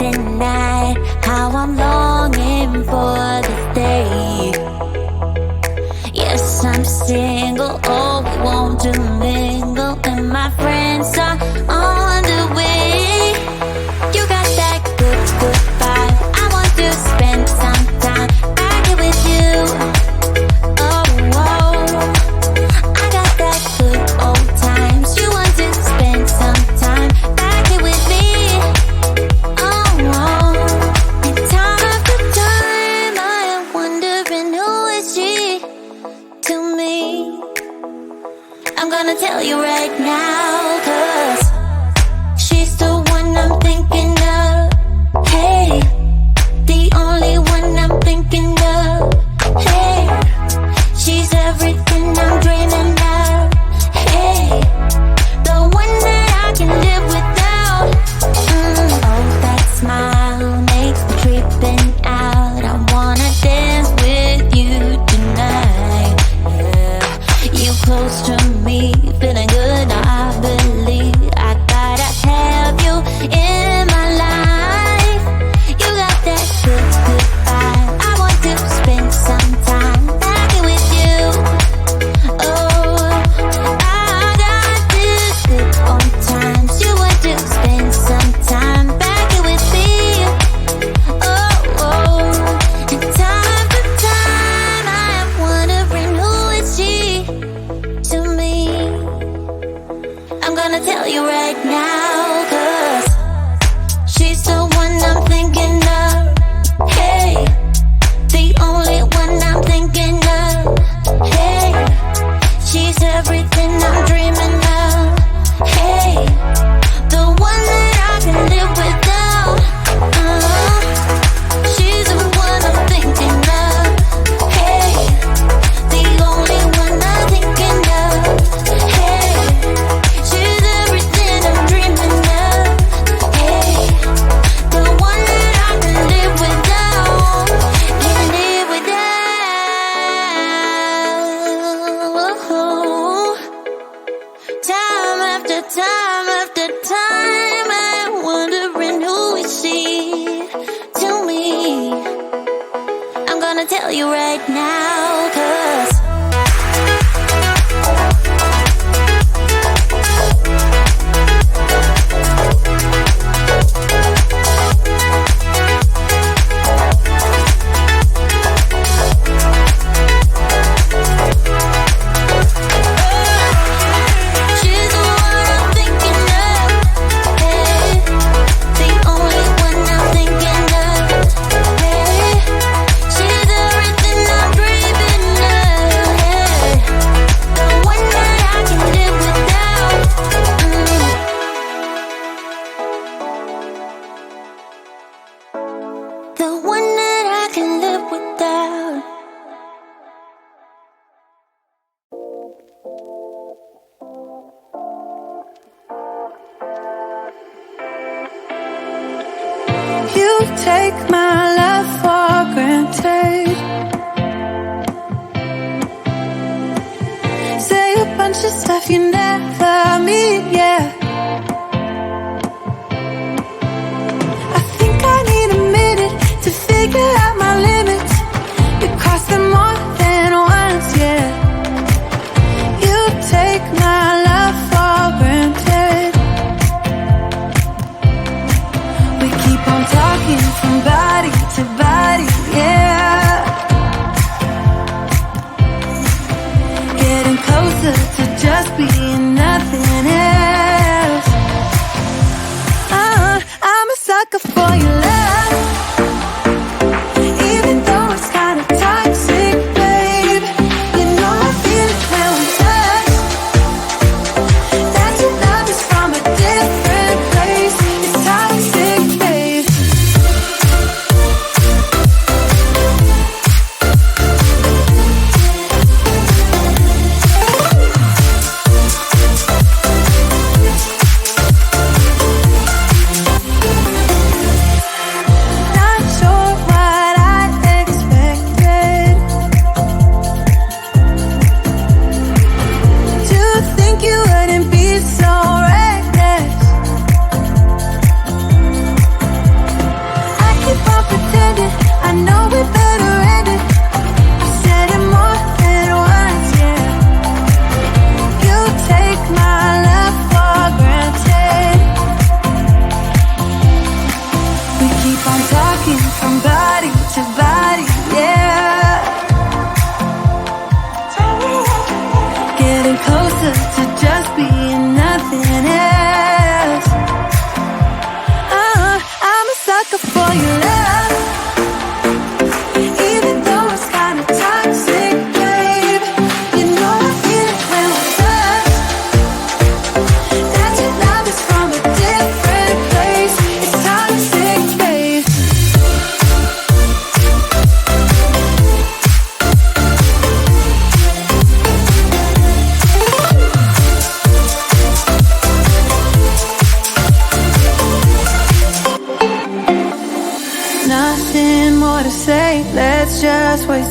deny how I'm longing for this day. Yes, I'm single, oh, we won't do mingle, and my friends are on the way. You got that good, good vibe. I want to spend some time back here with you. Oh, oh, I got that good old times. You want to spend some time back here with me. Oh, oh, and time after time I am wondering who is she to me. I'm gonna tell you right now, 'cause she's the one I'm thinking of. Hey, the only one I'm thinking of. Hey, she's everything I'm dreaming of. Hey, the one that I can live without. Oh, that smile makes me creeping out. I wanna dance with you tonight. Yeah, you close to me, feeling good. I believe I gotta have you in my life. You got that good, good vibe. I want to spend some time back here with you. Oh, I got this good old times. You want to spend some time back here with me. Oh, oh, and time after time I am wondering who is she to me. I'm gonna tell you right now, 'cause she's the one I'm thinking of. Hey, the only one I'm thinking of. Hey, she's everything I'm dreaming of. Hey, the one that I can live without. She's the one I'm thinking of. Hey, the only one I'm thinking of. Hey, she's everything I'm dreaming of. Hey, the one that I can live without. Can live without. Time after time after time I'm wondering who is she to me. I'm gonna tell you right now, 'cause she's the one I'm thinking of. Hey, the only one I'm thinking of. Hey, she's everything I'm dreaming of. Hey, the one that I can live without. The one that I can live without. You take my love for granted. Say a bunch of stuff you never mean, yeah. I think I need a minute to figure out my limits. You cross them more than once, yeah. You take my love for granted. We keep on talking from body to body, yeah. Getting closer to just being nothing else.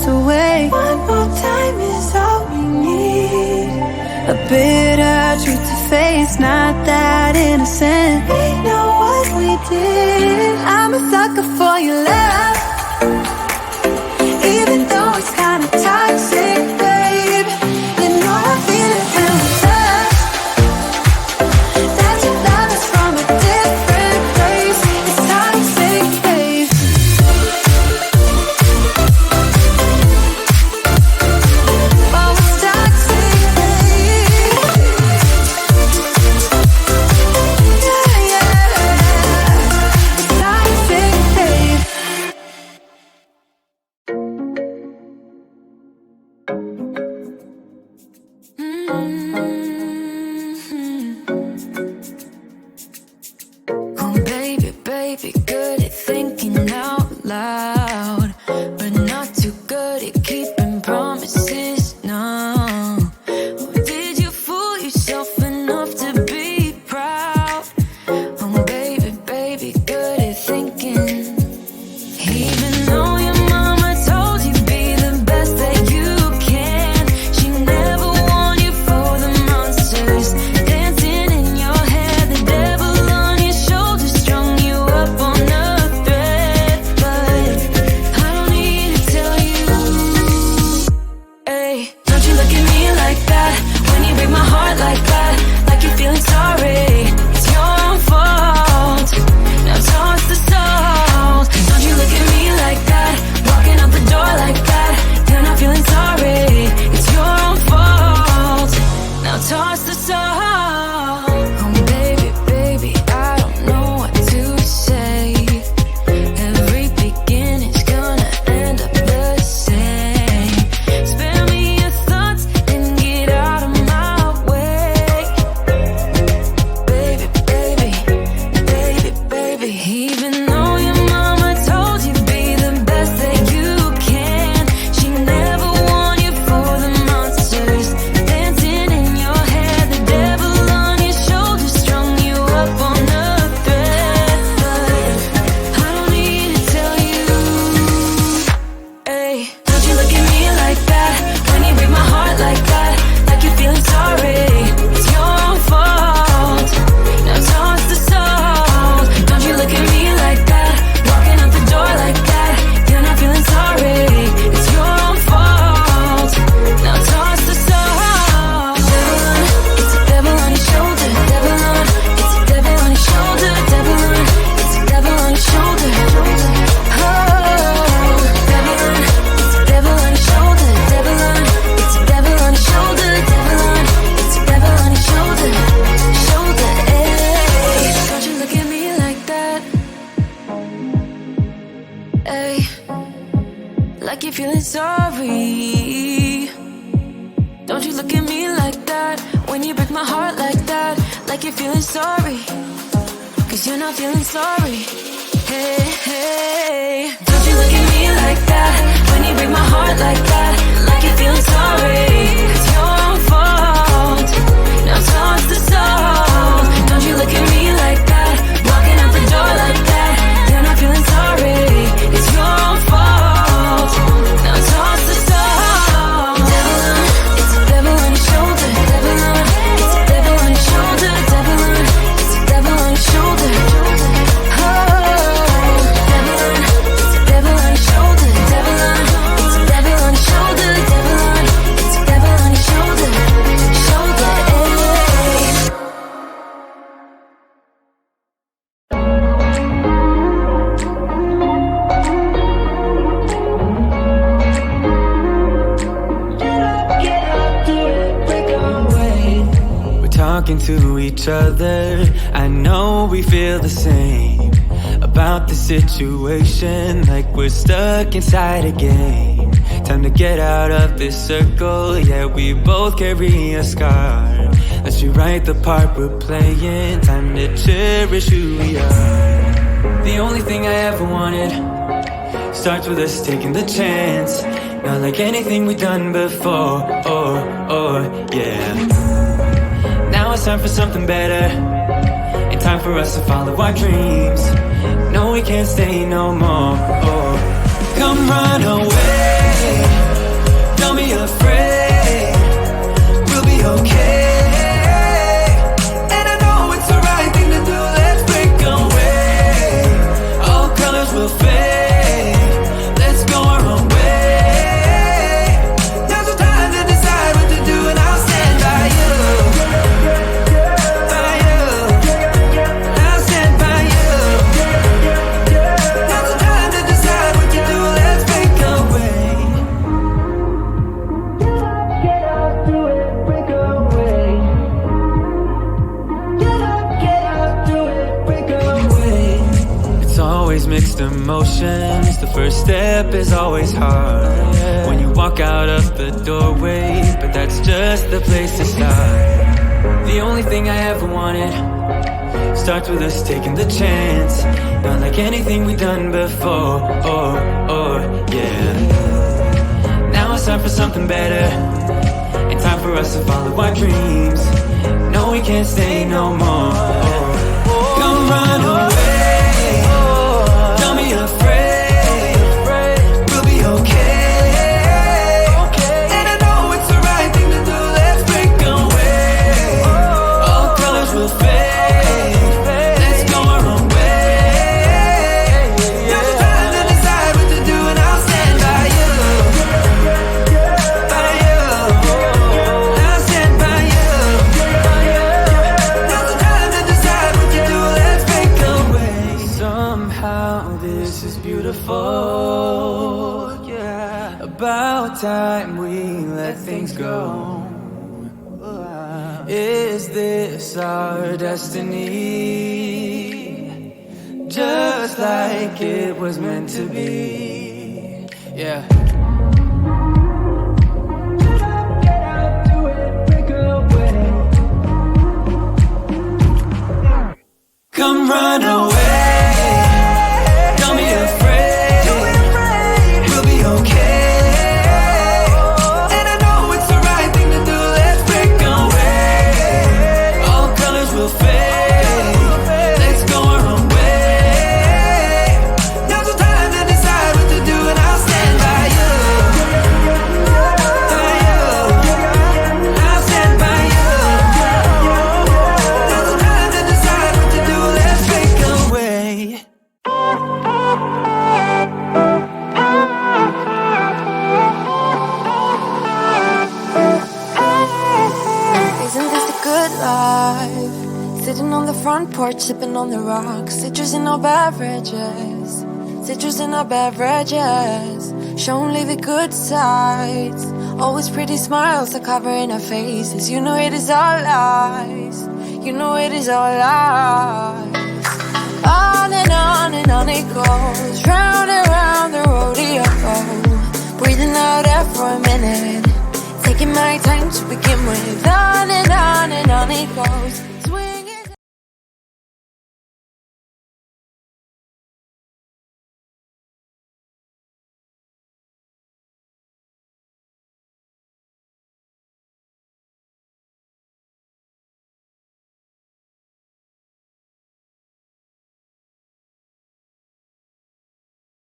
us away. One more time is all we need. A bitter truth to face, not that innocent. We know what we did. I'm a sucker for your love, even though it's kinda toxic, babe. You know I feel it when we touch. That your love is from a different place. It's toxic, babe. Oh, it's toxic, babe. Yeah, yeah. It's toxic, babe. Oh, baby, baby, good at thinking out loud, but not too good at keeping promises. No. Oh, did you fool yourself enough to be proud? Oh, baby, baby, good at thinking. Even though your mama told you be the best that you can, she never warned you for the monsters dancing in your head, the devil on your shoulder strung you up on a thread. But I don't need to tell you, hey, don't you look at me like that when you break my heart like that, like you're feeling sorry. It's your own fault. Now toss the salt. Don't you look at me like that, walking out the door like that. You're not feeling sorry. It's your own fault. Now toss the salt. Oh, baby, baby, I don't know what to say. Every beginning's gonna end up the same. Spare me your thoughts and get out of my way. Baby, baby, baby, baby. Even though your mama told you be the best that you can, she never warned you for the monsters dancing in your head, the devil on your shoulder strung you up on a thread. But I don't need to tell you, hey, don't you look at me like that when you break my heart like that, like you're feeling sorry. It's your own fault. Now toss the salt. Don't you look at me like that, walking out the door like that. You're not feeling sorry. It's your own fault. Now toss the salt. It's a devil on your shoulder. Devil on, it's a devil on your shoulder. Devil on, it's a devil on your shoulder. Oh, devil on, it's a devil on your shoulder. Devil on, it's a devil on your shoulder. Devil on, it's a devil on your shoulder. Shoulder, eh? Don't you look at me like that, eh? Like you're feeling sorry. Don't you look at me like that when you break my heart like that, like you're feeling sorry. Cause you're not feeling sorry. Hey, hey. Don't you look at me like that when you break my heart like that, like you're feeling sorry. It's your own fault. Now toss the salt. Don't you look at me like that, walking out the door like that. You're not feeling sorry. It's your own fault. Now toss the salt. Devil on, it's a devil on your shoulder. Devil on, it's a devil on your shoulder. Devil on, it's a devil on your shoulder. Oh, devil on, it's a devil on your shoulder. Devil on, it's a devil on your shoulder. Devil on, it's a devil on your shoulder. Shoulder, eh? We're talking to each other. I know we feel the same about the situation, like we're stuck inside a game. Time to get out of this circle. Yeah, we both carry a scar. Let's rewrite the part we're playing. Time to cherish who we are. The only thing I ever wanted starts with us taking the chance. Not like anything we've done before. Yeah. Now it's time for something better, and time for us to follow our dreams. No, we can't stay no more. Come run away. step is always hard when you walk out of the doorway, but that's just the place to start. The only thing I ever wanted starts with us taking the chance, not like anything we've done before. Yeah. Now it's time for something better, and time for us to follow our dreams. No, we can't stay no more. Come run away, don't be afraid, we'll be okay. And I know it's the right thing to do, let's break away. All colors will fade, let's go our own way. Now's the time to decide what to do, and I'll stand by you. By you, I'll stand by you. Now's the time to decide what to do, let's break away. Somehow this is beautiful, yeah. About time we let things go. Is this our destiny? Just like it was meant to be, yeah. Get out, do it, break away. Come run away, don't be afraid, we'll be okay. And I know it's the right thing to do, let's break away. All colors will fade, let's go our own way. Now's the time to decide what to do, and I'll stand by you. By you, I'll stand by you. Now's the time to decide what to do, let's break away. Isn't this a good life? Sitting on the front porch, sipping on the rocks. Citrus in our beverages, citrus in our beverages. Show only the good sides. Always pretty smiles are covering our faces. You know it is all lies. You know it is all lies. On and on and on it goes, round and round the rodeo. Breathing out air for a minute, taking my time to begin with. On and on and on it goes.